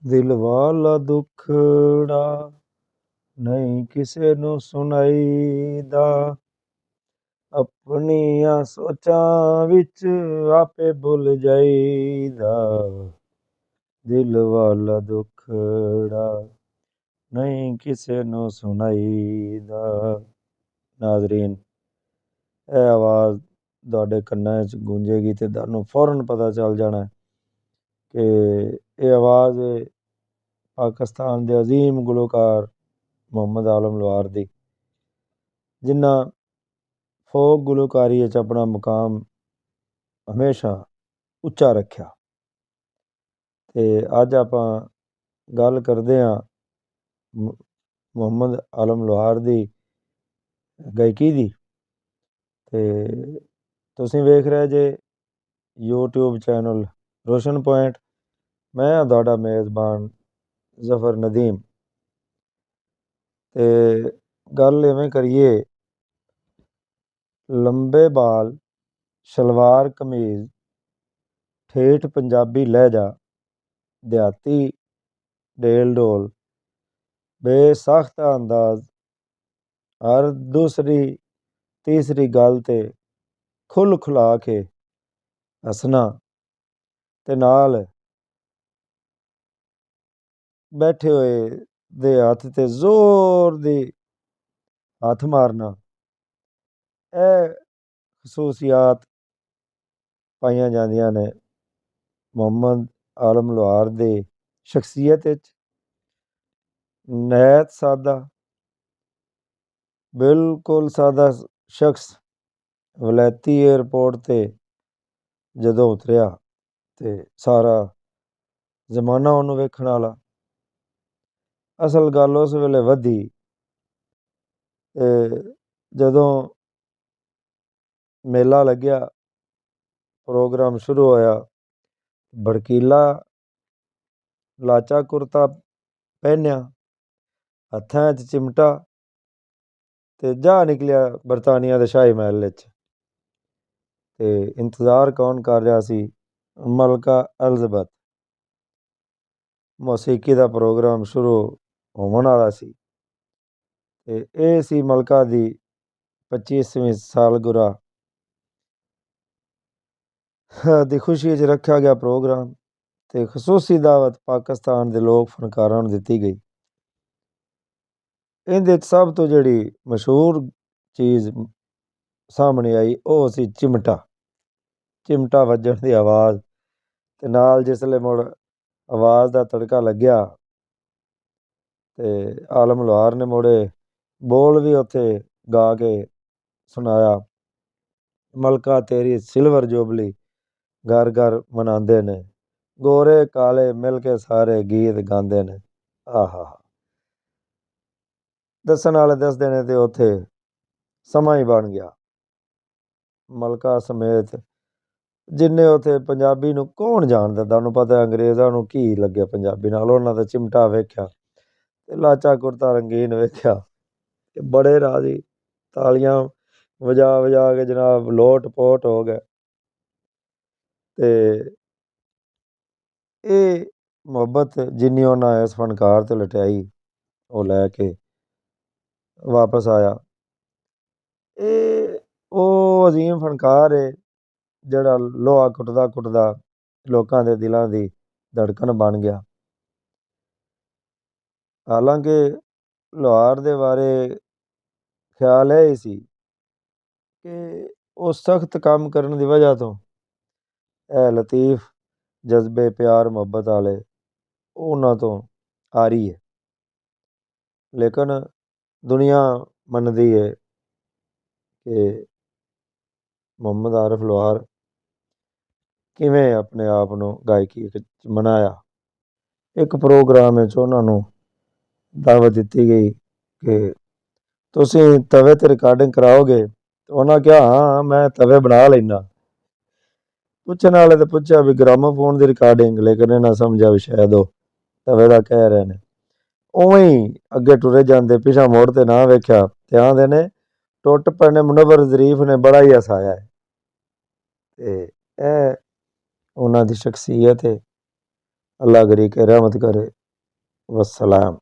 ਦਿਲ ਵਾਲਾ ਦੁਖੜਾ ਨਹੀਂ ਕਿਸੇ ਨੂੰ ਸੁਣਾਈਦਾ, ਆਪਣੀਆਂ ਸੋਚਾਂ ਵਿੱਚ ਆਪੇ ਭੁੱਲ ਜਾਈਦਾ। ਦਿਲ ਵਾਲਾ ਦੁਖੜਾ ਨਹੀਂ ਕਿਸੇ ਨੂੰ ਸੁਣਾਈਦਾ। ਨਾਜ਼ਰੀਨ, ਇਹ ਆਵਾਜ਼ ਤੁਹਾਡੇ ਕੰਨਾਂ 'ਚ ਗੂੰਜੇਗੀ ਤੇ ਤੁਹਾਨੂੰ ਫੌਰਨ ਪਤਾ ਚੱਲ ਜਾਣਾ ਕਿ ਇਹ ਆਵਾਜ਼ ਪਾਕਿਸਤਾਨ ਦੇ ਅਜ਼ੀਮ ਗੁਲੂਕਾਰ ਮੁਹੰਮਦ ਆਲਮ ਲੋਹਾਰ ਦੀ, ਜਿਨ੍ਹਾਂ ਫੋਕ ਗੁਲੂਕਾਰੀ ਵਿੱਚ ਆਪਣਾ ਮੁਕਾਮ ਹਮੇਸ਼ਾ ਉੱਚਾ ਰੱਖਿਆ। ਤੇ ਅੱਜ ਆਪਾਂ ਗੱਲ ਕਰਦੇ ਹਾਂ ਮੁਹੰਮਦ ਆਲਮ ਲੋਹਾਰ ਦੀ ਗਾਇਕੀ ਦੀ। ਤੇ ਤੁਸੀਂ ਵੇਖ ਰਹੇ ਜੇ YouTube ਚੈਨਲ ਰੋਸ਼ਨ ਪੁਆਇੰਟ। ਮੈਂ ਹਾਂ ਤੁਹਾਡਾ ਮੇਜ਼ਬਾਨ ਜ਼ਫਰ ਨਦੀਮ। ਤੇ ਗੱਲ ਇਵੇਂ ਕਰੀਏ, ਲੰਬੇ ਬਾਲ, ਸ਼ਲਵਾਰ ਕਮੀਜ਼, ਠੇਠ ਪੰਜਾਬੀ ਲਹਿਜਾ, ਦਿਹਾਤੀ ਢੇਲ ਢੋਲ, ਬੇਸਾਖਤਾ ਅੰਦਾਜ਼, ਹਰ ਦੂਸਰੀ ਤੀਸਰੀ ਗੱਲ ਤੇ ਖੁੱਲ੍ਹ ਖੁਲਾ ਕੇ ਹੱਸਣਾ ਤੇ ਨਾਲ ਬੈਠੇ ਹੋਏ ਦੇ ਹੱਥ ਤੇ ਜ਼ੋਰ ਦੀ ਹੱਥ ਮਾਰਨਾ, ਇਹ ਖਸੂਸੀਆਤ ਪਾਈਆਂ ਜਾਂਦੀਆਂ ਨੇ ਮੁਹੰਮਦ ਆਲਮ ਲੋਹਾਰ ਦੀ ਸ਼ਖਸੀਅਤ ਵਿੱਚ। ਨਹਾਇਤ ਸਾਦਾ, ਬਿਲਕੁਲ ਸਾਦਾ ਸ਼ਖਸ ਵਲੈਤੀ ਏਅਰਪੋਰਟ ਤੇ ਜਦੋਂ ਉਤਰਿਆ ਤੇ ਸਾਰਾ ਜ਼ਮਾਨਾ ਉਹਨੂੰ ਵੇਖਣ ਵਾਲਾ। ਅਸਲ ਗੱਲ ਉਸ ਵੇਲੇ ਵਧੀ ਜਦੋਂ ਮੇਲਾ ਲੱਗਿਆ, ਪ੍ਰੋਗਰਾਮ ਸ਼ੁਰੂ ਹੋਇਆ। ਭੜਕੀਲਾ ਲਾਚਾ ਕੁਰਤਾ ਪਹਿਨਿਆ, ਹੱਥਾਂ 'ਚ ਚਿਮਟਾ ਤੇ ਜਾ ਨਿਕਲਿਆ ਬਰਤਾਨੀਆ ਦੇ ਸ਼ਾਹੀ ਮਹਿਲ ਵਿੱਚ। ਤੇ ਇੰਤਜ਼ਾਰ ਕੌਣ ਕਰ ਰਿਹਾ ਸੀ? ਮਲਕਾ ਐਲਿਜ਼ਬeth। ਮੌਸੀਕੀ ਦਾ ਪ੍ਰੋਗਰਾਮ ਸ਼ੁਰੂ ਹੋਣ ਵਾਲਾ ਸੀ ਤੇ ਇਹ ਸੀ ਮਲਕਾ ਦੀ 25ਵੀਂ ਸਾਲਗਿਰਾ ਦੀ ਖੁਸ਼ੀ 'ਚ ਰੱਖਿਆ ਗਿਆ ਪ੍ਰੋਗਰਾਮ। ਤੇ ਖਸੂਸੀ ਦਾਵਤ ਪਾਕਿਸਤਾਨ ਦੇ ਲੋਕ ਫਨਕਾਰਾਂ ਨੂੰ ਦਿੱਤੀ ਗਈ। ਇਹਦੇ 'ਚ ਸਭ ਤੋਂ ਜਿਹੜੀ ਮਸ਼ਹੂਰ ਚੀਜ਼ ਸਾਹਮਣੇ ਆਈ ਉਹ ਸੀ ਚਿਮਟਾ ਵੱਜਣ ਦੀ ਆਵਾਜ਼। ਤੇ ਨਾਲ ਜਿਸਲੇ ਮੁੜ ਆਵਾਜ਼ ਦਾ ਤੜਕਾ ਲੱਗਿਆ ਤੇ ਆਲਮ ਲੋਹਾਰ ਨੇ ਮੁੜੇ ਬੋਲ ਵੀ ਉੱਥੇ ਗਾ ਕੇ ਸੁਣਾਇਆ। ਮਲਕਾ ਤੇਰੀ ਸਿਲਵਰ ਜੁਬਲੀ ਘਰ ਘਰ ਮਨਾਉਂਦੇ ਨੇ, ਗੋਰੇ ਕਾਲੇ ਮਿਲ ਕੇ ਸਾਰੇ ਗੀਤ ਗਾਉਂਦੇ ਨੇ। ਆਹਾ, ਦੱਸਣ ਵਾਲੇ ਦੱਸਦੇ ਨੇ ਤੇ ਉੱਥੇ ਸਮਾਂ ਹੀ ਬਣ ਗਿਆ। ਮਲਕਾ ਸਮੇਤ ਜਿੰਨੇ ਉੱਥੇ, ਪੰਜਾਬੀ ਨੂੰ ਕੌਣ ਜਾਣਦਾ? ਤੁਹਾਨੂੰ ਪਤਾ ਅੰਗਰੇਜ਼ਾਂ ਨੂੰ ਕੀ ਲੱਗਿਆ ਪੰਜਾਬੀ ਨਾਲ। ਉਹਨਾਂ ਦਾ ਚਿਮਟਾ ਵੇਖਿਆ ਤੇ ਲਾਚਾ ਕੁਰਤਾ ਰੰਗੀਨ ਵੇਖਿਆ ਤੇ ਬੜੇ ਰਾਜ਼ੀ, ਤਾਲੀਆਂ ਵਜਾ ਵਜਾ ਕੇ ਜਨਾਬ ਲੋਟ ਪੋਟ ਹੋ ਗਏ। ਤੇ ਇਹ ਮੁਹੱਬਤ ਜਿੰਨੀ ਉਹਨਾਂ ਇਸ ਫਨਕਾਰ ਤੇ ਲਟਾਈ, ਉਹ ਲੈ ਕੇ ਵਾਪਸ ਆਇਆ। ਇਹ ਉਹ ਅਜ਼ੀਮ ਫਨਕਾਰ ਹੈ ਜਿਹੜਾ ਲੋਹਾ ਕੁੱਟਦਾ ਕੁੱਟਦਾ ਲੋਕਾਂ ਦੇ ਦਿਲਾਂ ਦੀ ਧੜਕਣ ਬਣ ਗਿਆ। ਹਾਲਾਂਕਿ ਲੋਹਾਰ ਦੇ ਬਾਰੇ ਖਿਆਲ ਇਹ ਹੀ ਸੀ ਕਿ ਉਹ ਸਖਤ ਕੰਮ ਕਰਨ ਦੀ ਵਜ੍ਹਾ ਤੋਂ ਇਹ ਲਤੀਫ ਜਜ਼ਬੇ ਪਿਆਰ ਮੁਹੱਬਤ ਵਾਲੇ ਉਹਨਾਂ ਤੋਂ ਆ ਰਹੀ ਹੈ। ਲੇਕਿਨ ਦੁਨੀਆ ਮੰਨਦੀ ਹੈ ਕਿ ਮੁਹੰਮਦ ਆਰਿਫ ਲੋਹਾਰ ਕਿਵੇਂ ਆਪਣੇ ਆਪ ਨੂੰ ਗਾਇਕੀ ਵਿੱਚ ਮਨਾਇਆ। ਇੱਕ ਪ੍ਰੋਗਰਾਮ ਵਿੱਚ ਉਹਨਾਂ ਨੂੰ ਦਾਵਤ ਦਿੱਤੀ ਗਈ ਕਿ ਤੁਸੀਂ ਤਵੇ ਤੇ ਰਿਕਾਰਡਿੰਗ ਕਰਾਓਗੇ? ਉਹਨਾਂ ਕਿਹਾ ਹਾਂ, ਮੈਂ ਤਵੇ ਬਣਾ ਲੈਂਦਾ। ਪੁੱਛਣ ਵਾਲੇ ਤੇ ਪੁੱਛਿਆ ਵੀ ਗ੍ਰਾਮੋਫੋਨ ਦੀ ਰਿਕਾਰਡਿੰਗ, ਲੇਕਿਨ ਇਹਨਾਂ ਸਮਝਿਆ ਵੀ ਸ਼ਾਇਦ ਉਹ ਤਵੇ ਦਾ ਕਹਿ ਰਹੇ ਨੇ। ਉਵੇਂ ਹੀ ਅੱਗੇ ਟੁਰੇ ਜਾਂਦੇ, ਪਿਛਾ ਮੋੜ ਤੇ ਨਾ ਵੇਖਿਆ ਤੇ ਆਂਦੇ ਨੇ ਟੁੱਟ ਪੈਣੇ ਮੁਨੱਵਰ ਜ਼ਰੀਫ ਨੇ ਬੜਾ ਹੀ ਹਸਾਇਆ ਹੈ। ਤੇ ਇਹ ਉਹਨਾਂ ਦੀ ਸ਼ਖਸੀਅਤ ਹੈ। अल्लाह करी के रहमत करे। वस्सलाम।